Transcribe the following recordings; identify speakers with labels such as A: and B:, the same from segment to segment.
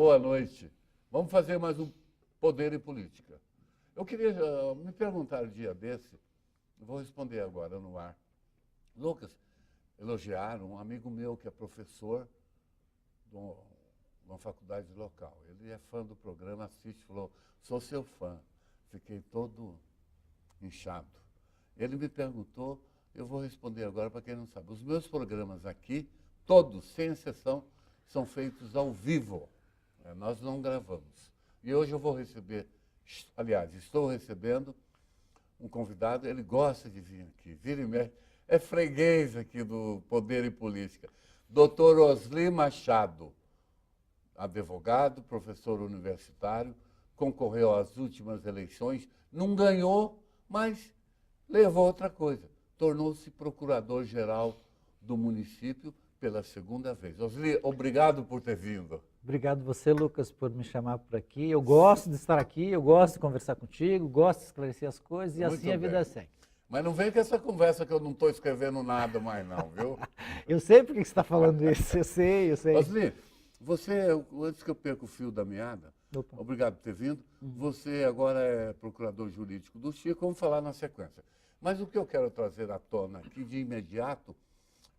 A: boa noite. Vamos fazer mais um Poder e Política. Eu queria me perguntar um dia desse, vou responder agora no ar. Lucas, elogiaram um amigo meu que é professor de uma faculdade local. Ele é fã do programa, assiste, falou, sou seu fã. Fiquei todo inchado. Ele me perguntou, eu vou responder agora para quem não sabe. Os meus programas aqui, todos, sem exceção, são feitos ao vivo. Nós não gravamos. E hoje eu vou receber, aliás, estou recebendo um convidado, ele gosta de vir aqui, vira e mexe, é freguês aqui do Poder e Política. Dr. Osli Machado, advogado, professor universitário, concorreu às últimas eleições, não ganhou, mas levou outra coisa. Tornou-se procurador-geral do município pela segunda vez. Osli, obrigado por ter vindo.
B: Obrigado você, Lucas, por me chamar por aqui. Eu gosto de estar aqui, eu gosto de conversar contigo, gosto de esclarecer as coisas e assim a vida segue.
A: Mas não vem com essa conversa que eu não estou escrevendo nada mais não, viu?
B: Eu sei por que você está falando isso, eu sei.
A: Osli, você, antes que eu perca o fio da meada, obrigado por ter vindo, você agora é procurador jurídico do Chico, vamos falar na sequência. Mas o que eu quero trazer à tona aqui de imediato,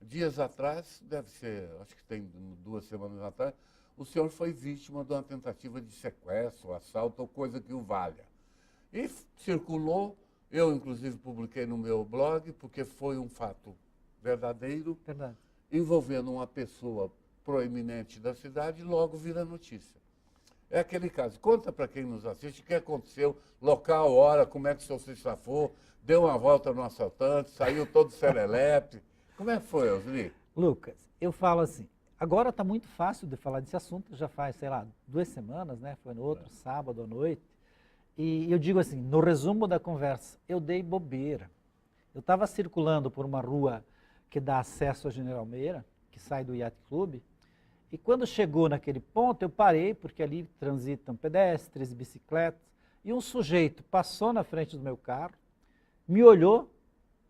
A: dias atrás, deve ser, acho que tem 2 semanas atrás, o senhor foi vítima de uma tentativa de sequestro, assalto ou coisa que o valha. E circulou, eu inclusive publiquei no meu blog, porque foi um fato verdadeiro, envolvendo uma pessoa proeminente da cidade e logo vira notícia. É aquele caso. Conta para quem nos assiste o que aconteceu, local, hora, como é que o senhor se safou, deu uma volta no assaltante, saiu todo serelepe. Como é que foi, Osli?
B: Lucas, eu falo assim, agora está muito fácil de falar desse assunto, já faz, sei lá, 2 semanas, né? Foi no outro sábado à noite. E eu digo assim, no resumo da conversa, eu dei bobeira. Eu estava circulando por uma rua que dá acesso a General Meira, que sai do Yacht Club, e quando chegou naquele ponto, eu parei, porque ali transitam pedestres, bicicletas, e um sujeito passou na frente do meu carro, me olhou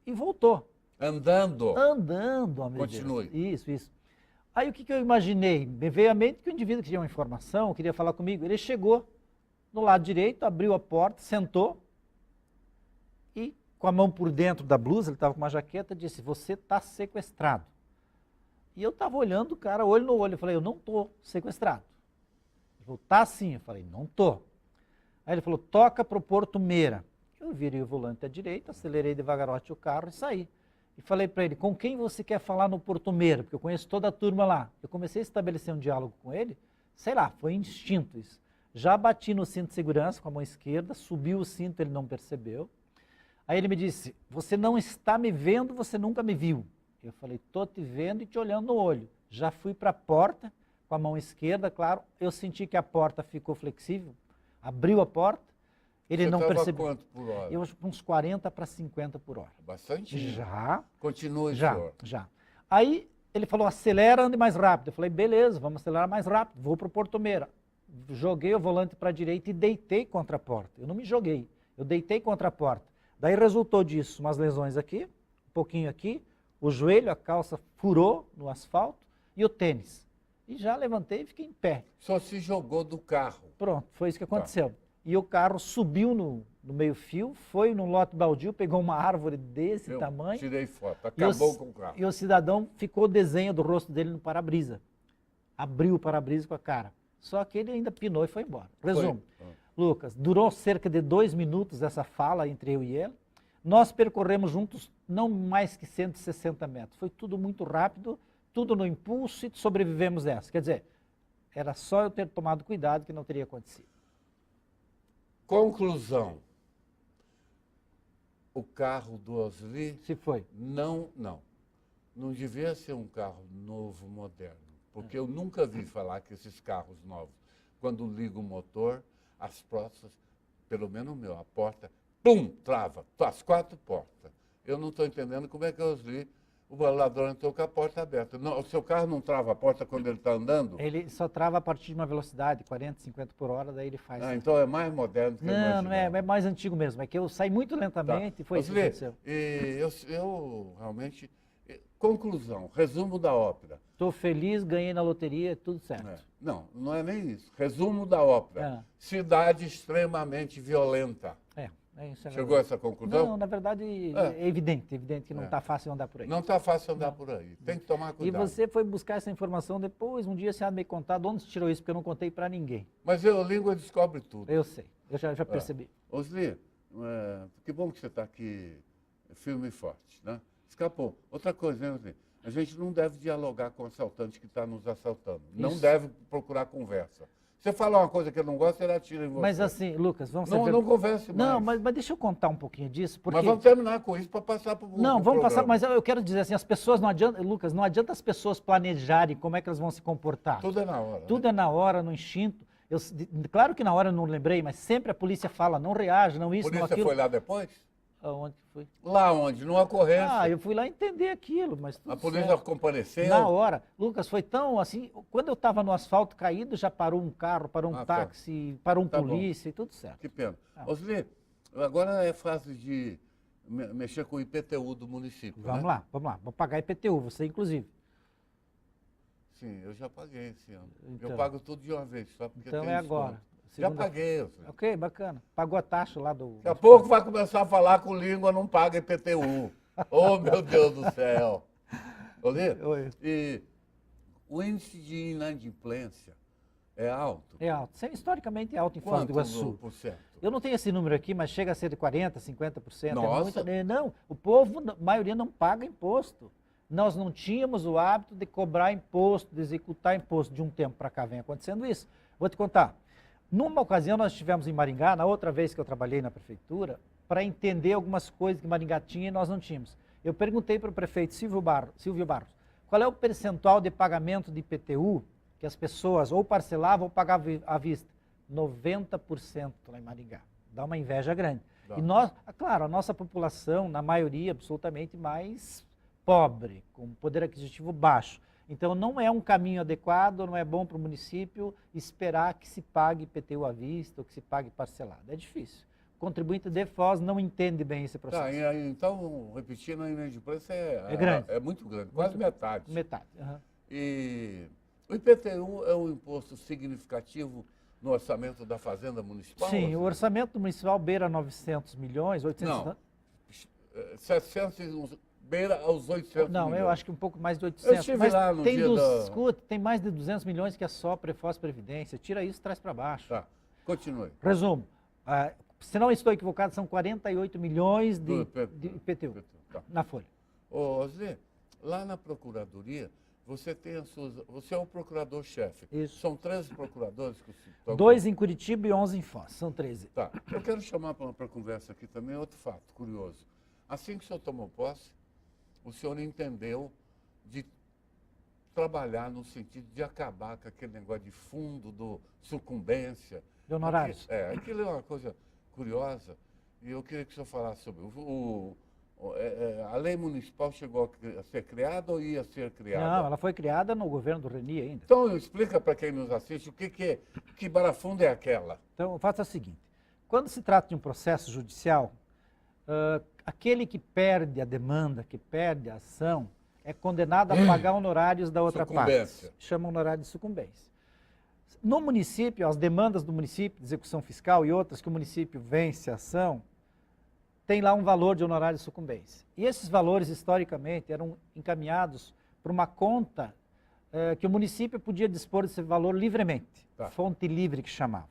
B: e voltou.
A: Andando?
B: Andando, amigo.
A: Continue.
B: Isso. Aí o que eu imaginei? Me veio à mente que o indivíduo queria uma informação, queria falar comigo. Ele chegou no lado direito, abriu a porta, sentou e com a mão por dentro da blusa, ele estava com uma jaqueta, disse, você está sequestrado. E eu estava olhando o cara, olho no olho, eu falei, eu não estou sequestrado. Ele falou, tá sim. Eu falei, não estou. Aí ele falou, toca para o Porto Meira. Eu virei o volante à direita, acelerei devagarote o carro e saí. E falei para ele, com quem você quer falar no Porto Meira? Porque eu conheço toda a turma lá. Eu comecei a estabelecer um diálogo com ele, sei lá, foi instinto isso. Já bati no cinto de segurança com a mão esquerda, subiu o cinto, ele não percebeu. Aí ele me disse, você não está me vendo, você nunca me viu. Eu falei, estou te vendo e te olhando no olho. Já fui para a porta, com a mão esquerda, claro, eu senti que a porta ficou flexível, abriu a porta, ele não percebeu.
A: Quanto por hora?
B: Eu uns 40 para 50 por hora.
A: Bastante?
B: Já.
A: Continue,
B: senhor.
A: Já.
B: Aí ele falou, acelera, ande mais rápido. Eu falei, beleza, vamos acelerar mais rápido, vou para o Porto Meira. Joguei o volante para a direita e deitei contra a porta. Eu não me joguei, eu deitei contra a porta. Daí resultou disso umas lesões aqui, um pouquinho aqui, o joelho, a calça furou no asfalto e o tênis. E já levantei e fiquei em pé.
A: Só se jogou do carro.
B: Pronto, foi isso que aconteceu. E o carro subiu no meio fio, foi num lote baldio, pegou uma árvore desse tamanho.
A: Tirei foto, acabou com o carro.
B: E o cidadão ficou o desenho do rosto dele no para-brisa. Abriu o para-brisa com a cara. Só que ele ainda pinou e foi embora. Resumo, Lucas, durou cerca de 2 minutos essa fala entre eu e ele. Nós percorremos juntos não mais que 160 metros. Foi tudo muito rápido, tudo no impulso e sobrevivemos essa. Quer dizer, era só eu ter tomado cuidado que não teria acontecido.
A: Conclusão. O carro do Osli...
B: Se foi.
A: Não devia ser um carro novo, moderno. Porque eu nunca vi falar que esses carros novos, quando liga o motor, as portas, pelo menos o meu, a porta, pum, trava, as 4 portas. Eu não estou entendendo como é que eu vi o ladrão entrou com a porta aberta. Não, o seu carro não trava a porta quando ele está andando?
B: Ele só trava a partir de uma velocidade, 40, 50 por hora, daí ele faz...
A: então é mais moderno do que eu imaginava.
B: Não, é mais antigo mesmo. É que eu saí muito lentamente e foi isso que aconteceu.
A: Eu realmente... Conclusão, resumo da ópera.
B: Estou feliz, ganhei na loteria, tudo certo.
A: É. Não, não é nem isso. Resumo da ópera. Cidade extremamente violenta.
B: Isso é
A: Chegou a essa conclusão?
B: Não, na verdade é evidente que não está fácil andar por aí.
A: Não está fácil andar por aí. Tem que tomar cuidado.
B: E você foi buscar essa informação depois, um dia você há de me contar de onde você tirou isso, porque eu não contei para ninguém.
A: Mas a língua descobre tudo.
B: Eu sei, eu já percebi.
A: Osli, que bom que você está aqui firme e forte, né? Escapou. Outra coisa, né, Osli? A gente não deve dialogar com o assaltante que está nos assaltando. Isso. Não deve procurar conversa. Você fala uma coisa que eu não gosto, ele atira em você.
B: Mas assim, Lucas, vamos
A: não converse mais.
B: Não, mas deixa eu contar um pouquinho disso. Porque...
A: Mas vamos terminar com isso para passar para o
B: Não, vamos
A: programa.
B: passar, mas eu quero dizer assim, as pessoas não adianta, Lucas, não adianta as pessoas planejarem como é que elas vão se comportar.
A: Tudo é na hora.
B: Tudo é na hora, no instinto. Claro que na hora eu não lembrei, mas sempre a polícia fala, não reage, não isso, não aquilo.
A: A polícia foi lá depois?
B: Aonde que foi?
A: Lá onde? Numa ocorrência.
B: Eu fui lá entender aquilo, mas tudo
A: A polícia
B: certo.
A: compareceu?
B: Na hora. Lucas, foi tão assim, quando eu estava no asfalto caído, já parou um carro, parou um táxi, parou um polícia e tudo certo.
A: Que pena. Osli, agora é fase de mexer com o IPTU do município,
B: Vamos lá. Vou pagar IPTU, você inclusive.
A: Sim, eu já paguei esse ano.
B: Então,
A: eu pago tudo de uma vez, só porque
B: então
A: tem
B: agora.
A: Já paguei.
B: Ok, bacana. Pagou a taxa lá do...
A: Daqui a pouco vai começar a falar com língua, não paga IPTU. Oh, meu Deus do céu. Osli, e o índice de inadimplência é alto?
B: É alto. Historicamente é alto em Foz do Iguaçu. Eu não tenho esse número aqui, mas chega a ser de 40%, 50%.
A: Nossa.
B: Não, o povo, a maioria não paga imposto. Nós não tínhamos o hábito de cobrar imposto, de executar imposto. De um tempo para cá vem acontecendo isso. Vou te contar. Numa ocasião nós estivemos em Maringá, na outra vez que eu trabalhei na prefeitura, para entender algumas coisas que Maringá tinha e nós não tínhamos. Eu perguntei para o prefeito Silvio Barros, qual é o percentual de pagamento de IPTU que as pessoas ou parcelavam ou pagavam à vista? 90% lá em Maringá. Dá uma inveja grande. E nós, claro, a nossa população, na maioria, absolutamente mais pobre, com poder aquisitivo baixo. Então, não é um caminho adequado, não é bom para o município esperar que se pague IPTU à vista ou que se pague parcelado. É difícil. O contribuinte de Foz não entende bem esse processo.
A: Então, repetindo, a inadimplência
B: grande.
A: É muito grande, quase metade.
B: Metade. Uhum.
A: E o IPTU é um imposto significativo no orçamento da Fazenda Municipal?
B: Sim, o orçamento municipal beira 900 milhões, 800...
A: Não, 700... beira aos 800 milhões.
B: Eu acho que um pouco mais de 800.
A: Eu estive lá no dia
B: Escuta, tem mais de 200 milhões que é só Prefos Previdência. Tira isso, traz para baixo.
A: Tá, continue.
B: Resumo. Se não estou equivocado, são 48 milhões de IPTU na folha.
A: Ô, Zé, lá na Procuradoria, você é o procurador-chefe.
B: Isso.
A: São 13 procuradores que estão...
B: 2 em Curitiba e 11 em Foz. São 13.
A: Tá. Eu quero chamar para conversa aqui também outro fato curioso. Assim que o senhor tomou posse, o senhor entendeu de trabalhar no sentido de acabar com aquele negócio de fundo, sucumbência.
B: De honorários.
A: Aquilo é uma coisa curiosa e eu queria que o senhor falasse sobre a lei municipal chegou a ser criada ou ia ser criada?
B: Não, ela foi criada no governo do Reni ainda.
A: Então explica para quem nos assiste que barafundo é aquela.
B: Então, faça o seguinte, quando se trata de um processo judicial, aquele que perde a demanda, que perde a ação, é condenado a pagar honorários da outra parte. Chama honorário de sucumbência. No município, as demandas do município, de execução fiscal e outras que o município vence a ação, tem lá um valor de honorário de sucumbência. E esses valores, historicamente, eram encaminhados para uma conta que o município podia dispor desse valor livremente, fonte livre que chamava.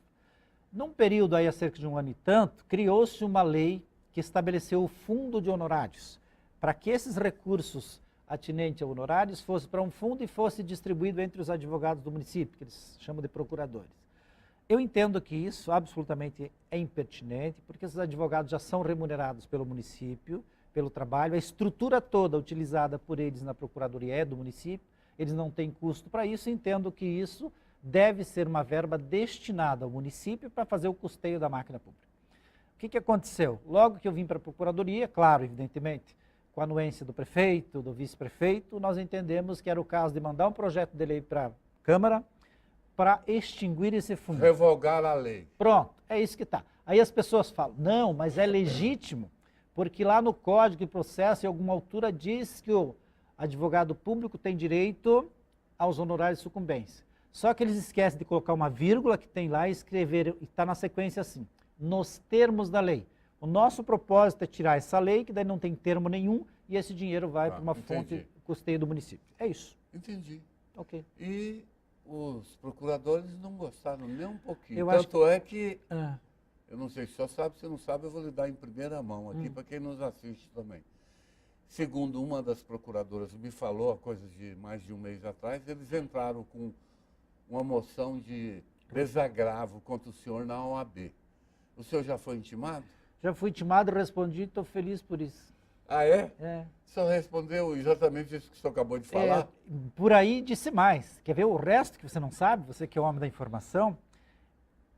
B: Num período aí, há cerca de um ano e tanto, criou-se uma lei que estabeleceu o fundo de honorários, para que esses recursos atinentes a honorários fossem para um fundo e fosse distribuído entre os advogados do município, que eles chamam de procuradores. Eu entendo que isso absolutamente é impertinente, porque esses advogados já são remunerados pelo município, pelo trabalho, a estrutura toda utilizada por eles na procuradoria é do município, eles não têm custo para isso, entendo que isso deve ser uma verba destinada ao município para fazer o custeio da máquina pública. O que aconteceu? Logo que eu vim para a procuradoria, claro, evidentemente, com a anuência do prefeito, do vice-prefeito, nós entendemos que era o caso de mandar um projeto de lei para a Câmara para extinguir esse fundo.
A: Revogar a lei.
B: Pronto, é isso que está. Aí as pessoas falam, não, mas é legítimo, porque lá no Código de Processo, em alguma altura, diz que o advogado público tem direito aos honorários de sucumbência. Só que eles esquecem de colocar uma vírgula que tem lá e escrever, e está na sequência assim, nos termos da lei. O nosso propósito é tirar essa lei, que daí não tem termo nenhum, e esse dinheiro vai para uma fonte custeio do município. É isso.
A: Entendi.
B: Ok.
A: E os procuradores não gostaram nem um pouquinho.
B: Eu acho
A: Tanto é que,
B: Ah,
A: eu não sei se o senhor sabe, se não sabe, eu vou lhe dar em primeira mão aqui para quem nos assiste também. Segundo uma das procuradoras me falou, há coisa de mais de um mês atrás, eles entraram com uma moção de desagravo contra o senhor na OAB. O senhor já foi intimado?
B: já fui intimado, respondi, estou feliz por isso.
A: Ah, é?
B: É.
A: O senhor respondeu exatamente isso que o senhor acabou de falar?
B: Por aí disse mais. Quer ver o resto que você não sabe? Você que é o homem da informação.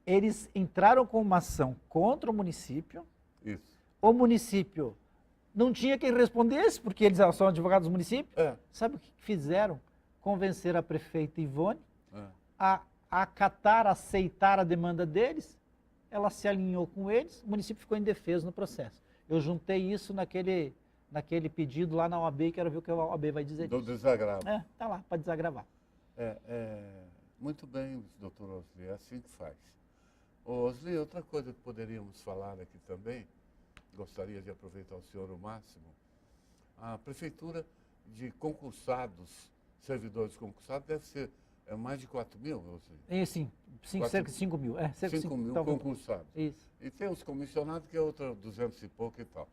B: Eles entraram com uma ação contra o município.
A: Isso.
B: O município não tinha quem respondesse, porque eles são advogados do município.
A: É.
B: Sabe o que fizeram? Convencer a prefeita Ivone
A: É.
B: a acatar, aceitar a demanda deles. Ela se alinhou com eles, o município ficou indefeso no processo. Eu juntei isso naquele pedido lá na OAB e quero ver o que a OAB vai dizer
A: Do
B: disso.
A: desagravo.
B: Tá lá, para desagravar.
A: Muito bem, doutor Osli, é assim que faz. Ô, Osli, outra coisa que poderíamos falar aqui também, gostaria de aproveitar o senhor o máximo, a prefeitura de concursados, servidores concursados, deve ser mais de 4 mil, Osli?
B: E sim, cerca de 5 mil. Cerca de
A: 5 mil
B: então,
A: concursados.
B: Isso.
A: E tem os comissionados, que é outra 200 e pouco e tal.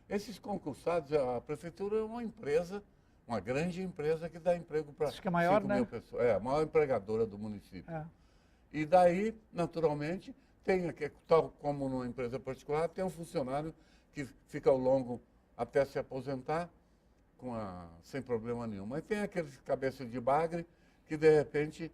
A: Esses concursados, a prefeitura é uma empresa, uma grande empresa que dá emprego para 5
B: que é maior,
A: mil
B: né?
A: pessoas. É, a maior empregadora do município.
B: É.
A: E daí, naturalmente, tem aqui, tal como numa empresa particular, tem um funcionário que fica ao longo até se aposentar sem problema nenhum. Mas tem aqueles cabeças de bagre que, de repente,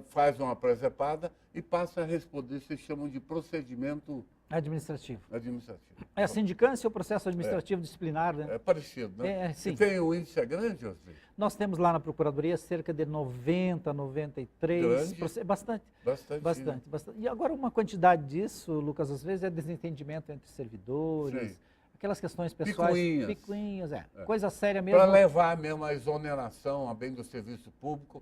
A: faz uma presepada e passa a responder, se chamam de procedimento
B: Administrativo.
A: administrativo.
B: É a sindicância ou processo administrativo disciplinar, né?
A: É parecido, né?
B: Sim.
A: E tem o índice grande, Osli?
B: Nós temos lá na Procuradoria cerca de 90, 93,
A: Grande.
B: bastante.
A: Bastante.
B: Bastante. E agora uma quantidade disso, Lucas, às vezes é desentendimento entre servidores,
A: Sim.
B: aquelas questões pessoais.
A: Picuinhas.
B: Coisa séria mesmo.
A: Para levar mesmo a exoneração a bem do serviço público,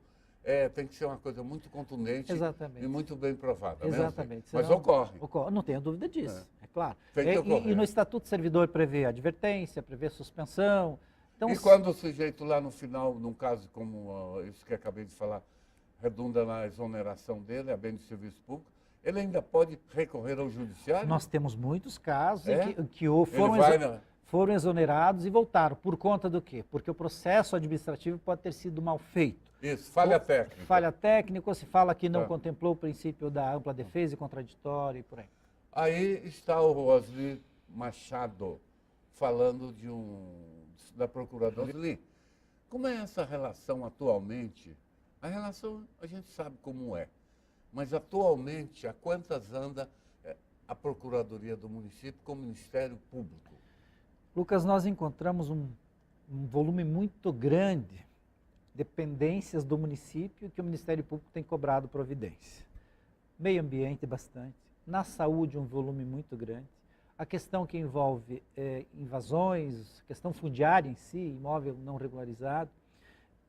A: tem que ser uma coisa muito contundente.
B: Exatamente.
A: E muito bem provada.
B: Exatamente.
A: Né? Mas
B: Senão,
A: ocorre.
B: Não tenho dúvida disso, é claro.
A: Tem que ocorrer.
B: E no Estatuto do Servidor prevê advertência, prevê suspensão. Então,
A: E quando o sujeito lá no final, num caso como isso que acabei de falar, redunda na exoneração dele, a bem do serviço público, ele ainda pode recorrer ao judiciário?
B: nós temos muitos casos em que
A: Ele
B: foram exonerados e voltaram. Por conta do quê? Porque o processo administrativo pode ter sido mal feito.
A: Isso, falha técnica.
B: Falha técnica, ou se fala que não contemplou o princípio da ampla defesa e contraditório e por aí.
A: Aí está o Osli Machado falando da procuradora. Osli, como é essa relação atualmente? A relação a gente sabe como é, mas atualmente a quantas anda a Procuradoria do município com o Ministério Público?
B: Lucas, nós encontramos um volume muito grande de dependências do município que o Ministério Público tem cobrado providência. Meio ambiente, bastante. Na saúde, um volume muito grande. A questão que envolve invasões, questão fundiária em si, imóvel não regularizado.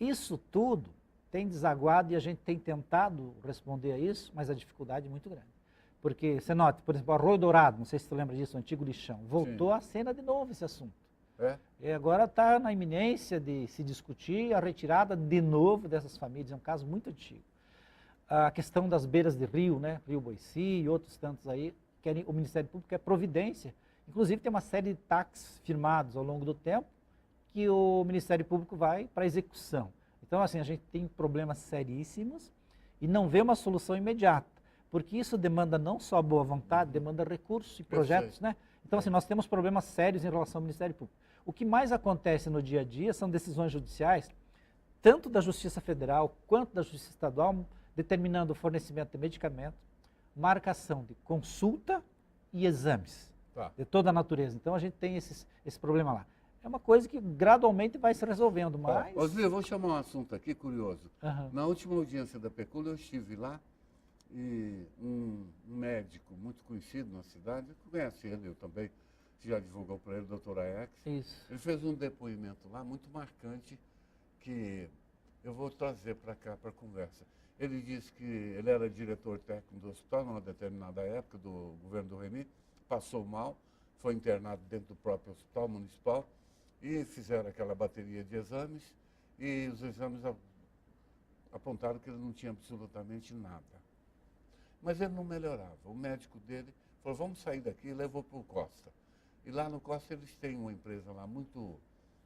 B: Isso tudo tem desaguado e a gente tem tentado responder a isso, mas a dificuldade é muito grande. Porque, você nota, por exemplo, Arroio Dourado, não sei se você lembra disso, o antigo lixão, voltou à cena de novo esse assunto. E agora está na iminência de se discutir a retirada de novo dessas famílias, é um caso muito antigo. A questão das beiras de rio, né? Rio Boici e outros tantos aí, o Ministério Público quer providência. Inclusive tem uma série de taques firmados ao longo do tempo que o Ministério Público vai para execução. Então, assim, a gente tem problemas seríssimos e não vê uma solução imediata, porque isso demanda não só boa vontade, demanda recursos e projetos, né? Então, assim, nós temos problemas sérios em relação ao Ministério Público. O que mais acontece no dia a dia são decisões judiciais, tanto da Justiça Federal quanto da Justiça Estadual, determinando o fornecimento de medicamentos, marcação de consulta e exames de toda a natureza. Então, a gente tem esse problema lá. É uma coisa que gradualmente vai se resolvendo, mas...
A: Osli, eu vou chamar um assunto aqui curioso. Na última audiência da Pecula, eu estive lá e um médico muito conhecido na cidade, conhece ele, eu também, já divulgou para ele, o doutor Aex.
B: Isso.
A: Ele fez um depoimento lá muito marcante, que eu vou trazer para cá para conversa. Ele disse que ele era diretor técnico do hospital numa determinada época do governo do Remy, passou mal, foi internado dentro do próprio hospital municipal e fizeram aquela bateria de exames e os exames apontaram que ele não tinha absolutamente nada. Mas ele não melhorava. O médico dele falou, vamos sair daqui, e levou para o Costa. E lá no Costa eles têm uma empresa lá muito...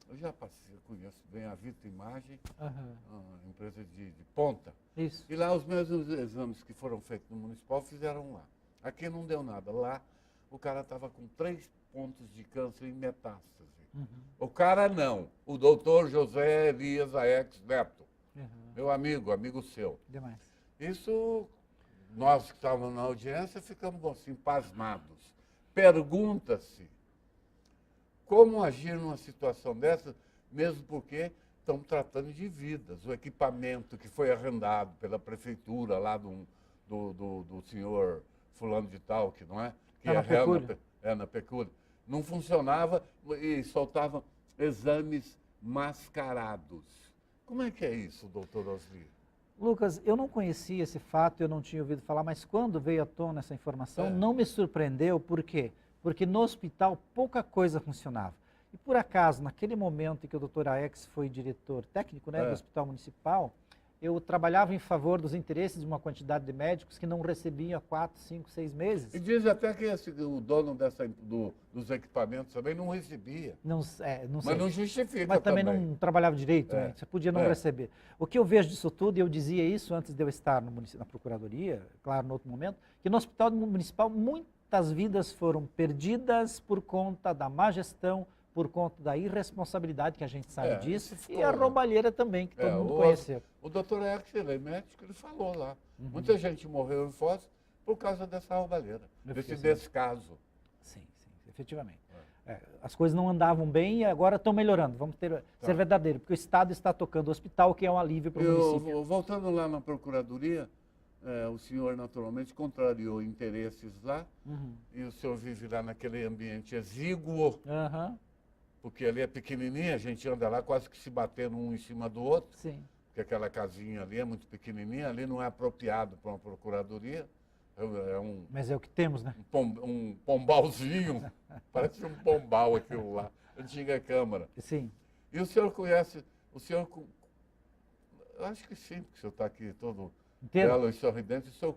A: Eu já passei, eu conheço bem a Vita Imagem, uma empresa de ponta.
B: Isso.
A: E lá os mesmos exames que foram feitos no municipal fizeram lá. Aqui não deu nada. Lá o cara estava com 3 pontos de câncer em metástase. O cara não. O doutor José Elias Aex Neto. Meu amigo seu.
B: Demais.
A: Isso, nós que estávamos na audiência ficamos assim, pasmados. Pergunta-se como agir numa situação dessa, mesmo porque estamos tratando de vidas. O equipamento que foi arrendado pela prefeitura lá do senhor fulano de tal, que não é? Que
B: Tá na Pecúria.
A: Na Pecúria. Não funcionava e soltava exames mascarados. Como é que é isso, doutor Osli?
B: Lucas, eu não conhecia esse fato, eu não tinha ouvido falar, mas quando veio à tona essa informação, não me surpreendeu, por quê? Porque no hospital pouca coisa funcionava. E por acaso, naquele momento em que o doutor Aex foi diretor técnico, né, do Hospital Municipal, eu trabalhava em favor dos interesses de uma quantidade de médicos que não recebiam há 4, 5, 6 meses.
A: E diz até que o dono dos equipamentos também não recebia.
B: Não sei.
A: Mas não justifica
B: Mas também não trabalhava direito, né? Você podia não receber. O que eu vejo disso tudo, e eu dizia isso antes de eu estar na Procuradoria, claro, no outro momento, que no Hospital Municipal muitas vidas foram perdidas por conta da má gestão, por conta da irresponsabilidade, que a gente sabe disso, e a roubalheira também, que todo mundo conheceu.
A: O doutor Aex, ele é médico, ele falou lá. Muita gente morreu em Foz por causa dessa roubalheira, desse descaso.
B: Sim, efetivamente. As coisas não andavam bem e agora estão melhorando. Vamos ser verdadeiro, porque o Estado está tocando o hospital, que é um alívio para o município.
A: Voltando lá na Procuradoria, o senhor naturalmente contrariou interesses lá, e o senhor vive lá naquele ambiente exíguo, porque ali é pequenininha, a gente anda lá quase que se batendo um em cima do outro, porque aquela casinha ali é muito pequenininha, ali não é apropriado para uma procuradoria.
B: Mas é o que temos, né?
A: Um pombalzinho, parece um pombal aquilo lá, antiga Câmara.
B: Sim.
A: E o senhor conhece, eu acho que sim, porque o senhor está aqui todo belo e sorridente, o senhor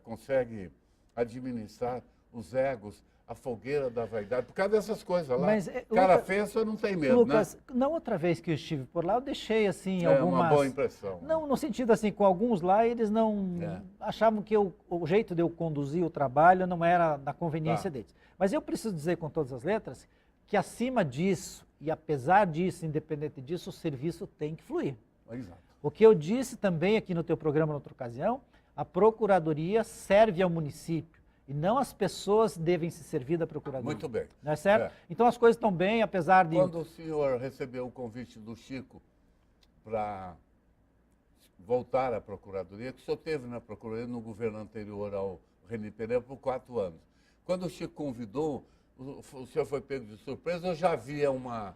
A: consegue administrar os egos, a fogueira da vaidade, por causa dessas coisas lá.
B: Mas,
A: cara feia, só não tem medo,
B: Lucas, na outra vez que eu estive por lá, eu deixei assim algumas...
A: uma boa impressão.
B: Não, no sentido assim, com alguns lá, eles não achavam que o jeito de eu conduzir o trabalho não era da conveniência deles. Mas eu preciso dizer com todas as letras que acima disso, e apesar disso, independente disso, o serviço tem que fluir.
A: Exato.
B: O que eu disse também aqui no teu programa, noutra ocasião, a Procuradoria serve ao município. E não as pessoas devem se servir da Procuradoria.
A: Muito bem.
B: Não é certo? Então as coisas estão bem, apesar de...
A: Quando o senhor recebeu o convite do Chico para voltar à Procuradoria, que o senhor teve na Procuradoria no governo anterior ao Reni Pereira por 4 anos. Quando o Chico convidou, o senhor foi pego de surpresa ou já havia uma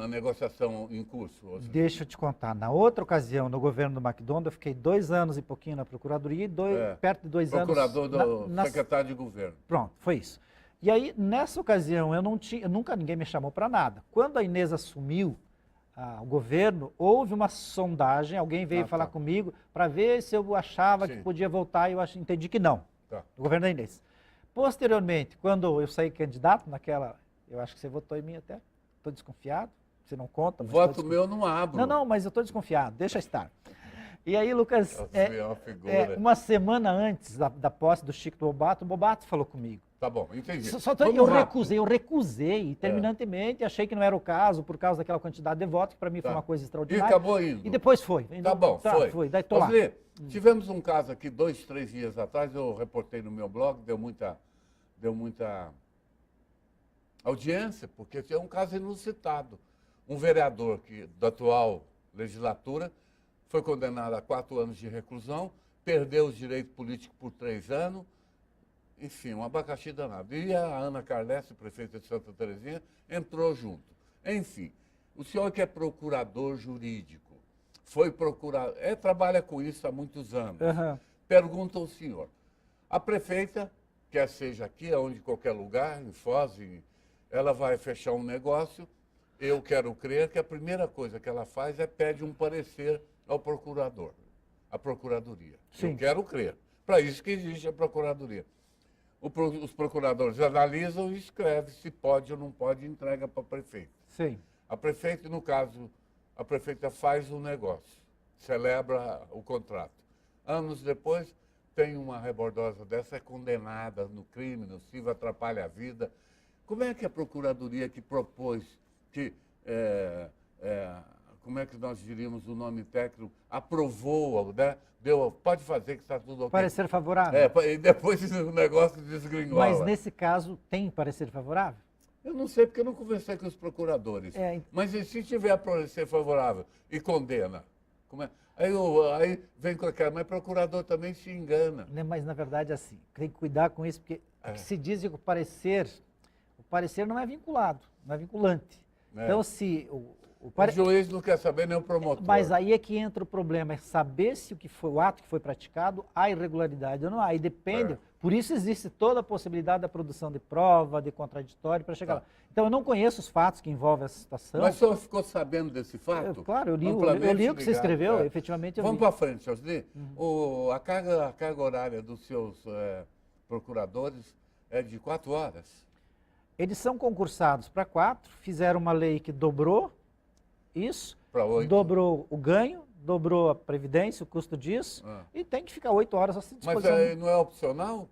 A: negociação em curso?
B: Deixa eu te contar. Na outra ocasião, no governo do McDonald, eu fiquei 2 anos e pouquinho na Procuradoria e perto de 2 anos...
A: Procurador do secretário de governo.
B: Pronto, foi isso. E aí, nessa ocasião, nunca ninguém me chamou para nada. Quando a Inês assumiu o governo, houve uma sondagem, alguém veio falar comigo para ver se eu achava que podia voltar e eu entendi que não, no governo da Inês. Posteriormente, quando eu saí candidato naquela, eu acho que você votou em mim até, estou desconfiado, você não conta. Mas
A: voto meu não abro.
B: Não, mas eu estou desconfiado, deixa estar. E aí, Lucas, uma semana antes da posse do Chico Bobato, o Bobato falou comigo.
A: Tá bom, entendi.
B: Eu recusei terminantemente, achei que não era o caso, por causa daquela quantidade de votos, que para mim foi uma coisa extraordinária.
A: E acabou indo.
B: E depois foi.
A: Tá bom, foi.
B: Daí tô lá.
A: Tivemos um caso aqui 2, 3 dias atrás, eu reportei no meu blog, deu muita audiência, porque é um caso inusitado. Um vereador da atual legislatura foi condenado a 4 anos de reclusão, perdeu os direitos políticos por 3 anos, enfim, um abacaxi danado. E a Ana Carlesse, prefeita de Santa Terezinha, entrou junto. Enfim, o senhor que é procurador jurídico, foi procurar, trabalha com isso há muitos anos.
B: Aham.
A: Pergunta ao senhor, a prefeita, quer seja aqui, ou em qualquer lugar, em Foz, ela vai fechar um negócio, eu quero crer que a primeira coisa que ela faz é pede um parecer ao procurador, à procuradoria.
B: Sim.
A: Eu quero crer. Para isso que existe a procuradoria. Os procuradores analisam e escrevem se pode ou não pode e entrega para o prefeito.
B: Sim.
A: A prefeita, no caso, a prefeita faz um negócio, celebra o contrato. Anos depois, tem uma rebordosa dessa, é condenada no crime, nocivo, atrapalha a vida. Como é que a procuradoria que propôs, que, como é que nós diríamos o nome técnico, aprovou, né? Pode fazer que está tudo ok.
B: Parecer favorável.
A: E depois o negócio desgringola.
B: Mas nesse caso, tem parecer favorável?
A: Eu não sei porque eu não conversei com os procuradores. Mas e se tiver parecer favorável e condena? Como é? Aí vem com aquela, mas procurador também se engana.
B: Mas na verdade assim, tem que cuidar com isso, porque o que se diz é que o parecer não é vinculado, não é vinculante. Então se
A: o juiz não quer saber nem o promotor.
B: Mas aí é que entra o problema, é saber se o ato que foi praticado há irregularidade ou não há. Aí depende, por isso existe toda a possibilidade da produção de prova, de contraditório para chegar lá. Então eu não conheço os fatos que envolvem essa situação.
A: Mas o senhor ficou sabendo desse fato?
B: Claro, eu li o que você escreveu, efetivamente eu
A: Vamos
B: li.
A: para frente, Osni. A carga horária dos seus procuradores é de 4 horas?
B: Eles são concursados para 4, fizeram uma lei que dobrou isso,
A: para 8.
B: Dobrou o ganho, dobrou a previdência, o custo disso, e tem que ficar 8 horas assim disposição.
A: Mas aí não é opcional?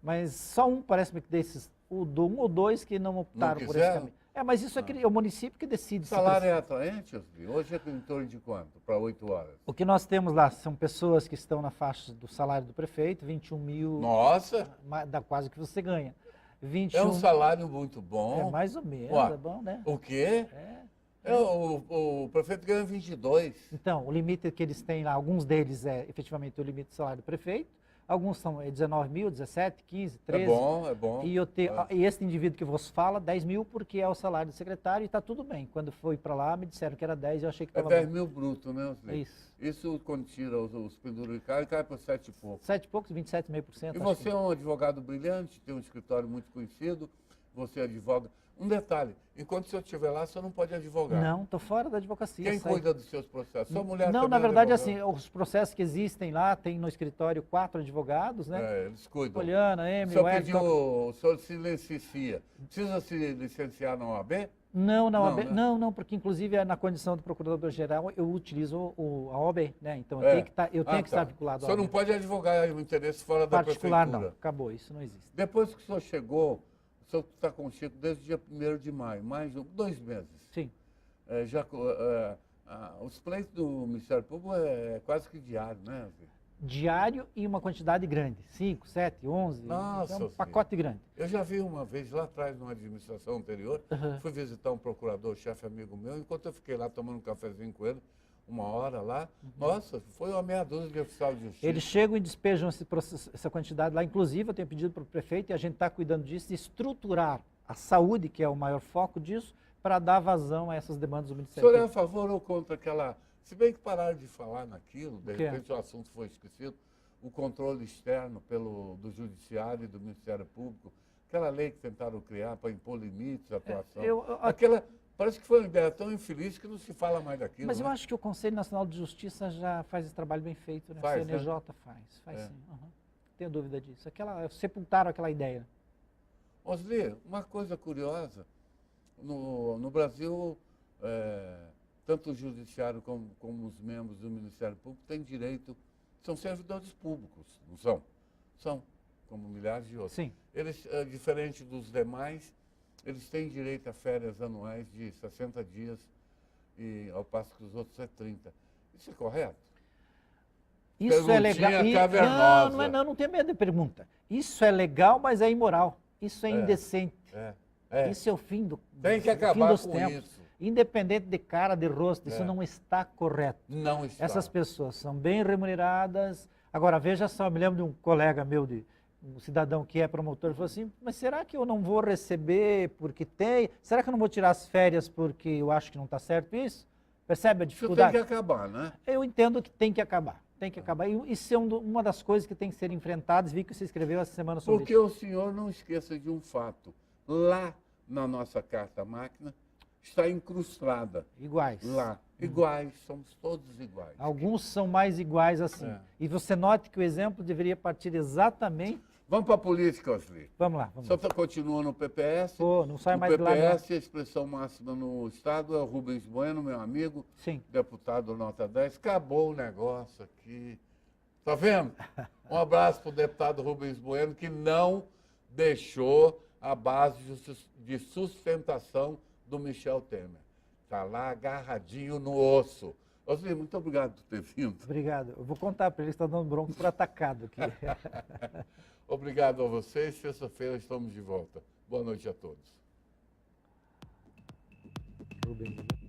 B: Mas só parece-me que desses, um ou dois que não optaram por esse caminho. Mas isso é o município que decide.
A: O salário é atraente, Osni? Hoje é em torno de quanto? Para 8 horas?
B: O que nós temos lá são pessoas que estão na faixa do salário do prefeito, 21 mil.
A: Nossa!
B: Dá quase o que você ganha. 21,
A: é um salário muito bom.
B: É mais ou menos, é bom, né?
A: O quê? O prefeito ganha 22.
B: Então, o limite que eles têm lá, alguns deles é efetivamente o limite do salário do prefeito, alguns são 19 mil, 17, 15, 13.
A: É bom.
B: E esse indivíduo que vos fala, 10 mil, porque é o salário do secretário e está tudo bem. Quando fui para lá, me disseram que era 10 e eu achei que estava
A: 10 mil bruto, né, Osni?
B: Isso.
A: Isso quando tira os penduricários, cai para 7 e pouco.
B: 7 e poucos, 27,5%.
A: E você é um advogado brilhante, tem um escritório muito conhecido, você advoga. Um detalhe, enquanto o senhor estiver lá, o senhor não pode advogar.
B: Não, estou fora da advocacia.
A: Quem cuida dos seus processos? Sua mulher
B: Não,
A: também
B: na verdade,
A: é
B: assim, os processos que existem lá, tem no escritório 4 advogados, né?
A: Eles cuidam.
B: Poliana, Emily,
A: o senhor se licencia. Precisa se licenciar na OAB?
B: Não, na OAB, não, porque inclusive na condição do procurador-geral eu utilizo a OAB, né? Então eu tenho que estar vinculado
A: à
B: OAB.
A: O senhor não pode advogar o interesse fora da prefeitura?
B: Particular não, acabou, isso não existe.
A: Depois que o senhor chegou, o senhor está contigo desde o dia 1º de maio, mais 2 meses.
B: Sim.
A: Os pleitos do Ministério Público é quase que diário, né?
B: Diário e uma quantidade grande, 5, 7, 11,
A: Nossa,
B: então, um pacote grande.
A: Eu já vi uma vez lá atrás, numa administração anterior, fui visitar um procurador-chefe amigo meu, enquanto eu fiquei lá tomando um cafezinho com ele, 1 hora lá, nossa, foi uma meia dúzia de oficial de justiça.
B: Eles chegam e despejam essa quantidade lá, inclusive eu tenho pedido para o prefeito, e a gente está cuidando disso, de estruturar a saúde, que é o maior foco disso, para dar vazão a essas demandas do Ministério
A: Público. O senhor é
B: Público.
A: a favor ou contra aquela... Se bem que pararam de falar naquilo, de repente o assunto foi esquecido, o controle externo do Judiciário e do Ministério Público, aquela lei que tentaram criar para impor limites à atuação. Parece que foi uma ideia tão infeliz que não se fala mais daquilo.
B: Mas eu acho que o Conselho Nacional de Justiça já faz esse trabalho bem feito, né?
A: Faz,
B: o CNJ faz sim. Não tenho dúvida disso. Sepultaram aquela ideia.
A: Osli, uma coisa curiosa, no Brasil, tanto o Judiciário como os membros do Ministério Público têm direito, são servidores públicos, não são? São, como milhares de outros.
B: Sim.
A: Eles, diferente dos demais, eles têm direito a férias anuais de 60 dias, ao passo que os outros é 30. Isso é correto?
B: Isso é legal.
A: Cavernosa.
B: Não tenha medo de pergunta. Isso é legal, mas é imoral. Isso é indecente. Isso é o fim
A: Tem que acabar
B: fim dos
A: com
B: tempos.
A: isso.
B: Independente de cara, de rosto, isso não está correto.
A: Não está.
B: Essas pessoas são bem remuneradas. Agora, veja só, eu me lembro de um colega meu, um cidadão que é promotor, falou assim, mas será que eu não vou receber porque tem? Será que eu não vou tirar as férias porque eu acho que não está certo isso? Percebe a
A: Isso tem
B: dificuldade?
A: que acabar, né?
B: Eu entendo que tem que acabar. Tem que acabar. E isso é uma das coisas que tem que ser enfrentadas. Vi que você escreveu essa semana sobre
A: Porque
B: isso.
A: o senhor não esqueça de um fato. Lá na nossa carta-máquina está incrustada.
B: Iguais.
A: Lá. Iguais, somos todos iguais.
B: Alguns são mais iguais assim.
A: É.
B: E você note que o exemplo deveria partir exatamente...
A: Vamos para a política, Osli.
B: Vamos lá.
A: O
B: Vamos lá.
A: senhor continua no PPS.
B: Pô, não sai
A: No
B: mais de lá, não.
A: PPS, a expressão máxima no Estado é o Rubens Bueno, meu amigo,
B: Sim.
A: deputado nota 10. Acabou o negócio aqui. Tá vendo? Um abraço para o deputado Rubens Bueno, que não deixou a base de sustentação do Michel Temer. Está lá agarradinho no osso. Osli, muito obrigado por ter vindo.
B: Obrigado. Eu vou contar para ele que está dando bronca por atacado aqui.
A: Obrigado a vocês. Sexta-feira estamos de volta. Boa noite a todos.
B: Rubens.